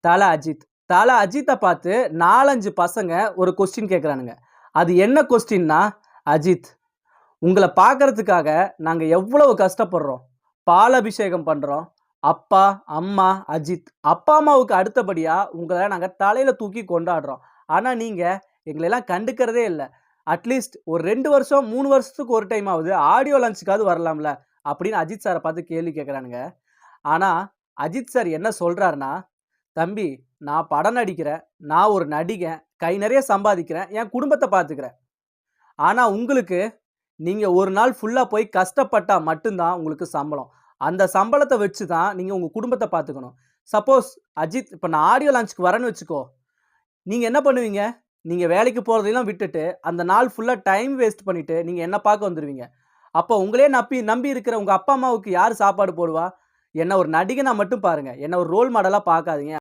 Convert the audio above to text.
தல அஜித். தல அஜித்த பார்த்து 4, 5 பசங்க ஒரு கொஸ்டின் கேட்குறானுங்க. அது என்ன கொஸ்டின்னா, அஜித், உங்கள பார்க்கறதுக்காக நாங்க எவ்வளவு கஷ்டப்படுறோம். பாலாபிஷேகம் பண்றோம். அப்பா, அம்மா, அஜித். அப்பா, அம்மாவுக்கு அடுத்தபடியா உங்கள நாங்க தலையில தூக்கி கொண்டாடுறோம். ஆனா நீங்க எங்களெல்லாம் கண்டுக்கிறதே இல்ல. அட்லீஸ்ட் ஒரு 2 வருஷம், 3 வருஷத்துக்கு ஒரு டைமாவது ஆடியோ லான்ச்சுக்காவது வரலாம்ல, அப்படின்னு அஜித் சார பார்த்து கேள்வி கேட்குறானுங்க. ஆனா அஜித் சார் என்ன சொல்றாருன்னா, தம்பி, நான் படம் நடிக்கிறேன். நான் ஒரு நடிகன். கை நெறைய சம்பாதிக்கிறேன். என் குடும்பத்த பார்த்துக்கிறேன். ஆனா உங்களுக்கு, நீங்க ஒரு நாள் ஃபுல்லா போய் கஷ்டப்பட்டா மட்டும் தான் உங்களுக்கு சம்பளம். அந்த சம்பளத்த வச்சு தான் நீங்க உங்க குடும்பத்த பார்த்துக்கணும். சப்போஸ் அஜித், இப்ப நான் ஆடியோ லான்ச்சுக்கு வரேன்னு வச்சுக்கோ. நீங்க என்ன பண்ணுவீங்க? நீங்க வேலைக்கு போறதையெல்லாம் விட்டுட்டு, அந்த நாள் ஃபுல்லா டைம் வேஸ்ட் பண்ணிட்டு, நீங்க என்ன பார்க்க வந்துருவீங்க. அப்போ உங்களையே நம்பி இருக்கிற உங்க அப்பா, அம்மாவுக்கு யாரு சாப்பாடு போடுவா? என்ன ஒரு நடிகனா மட்டும் பாருங்க. என்ன ஒரு ரோல் மாடலா பார்க்காதீங்க.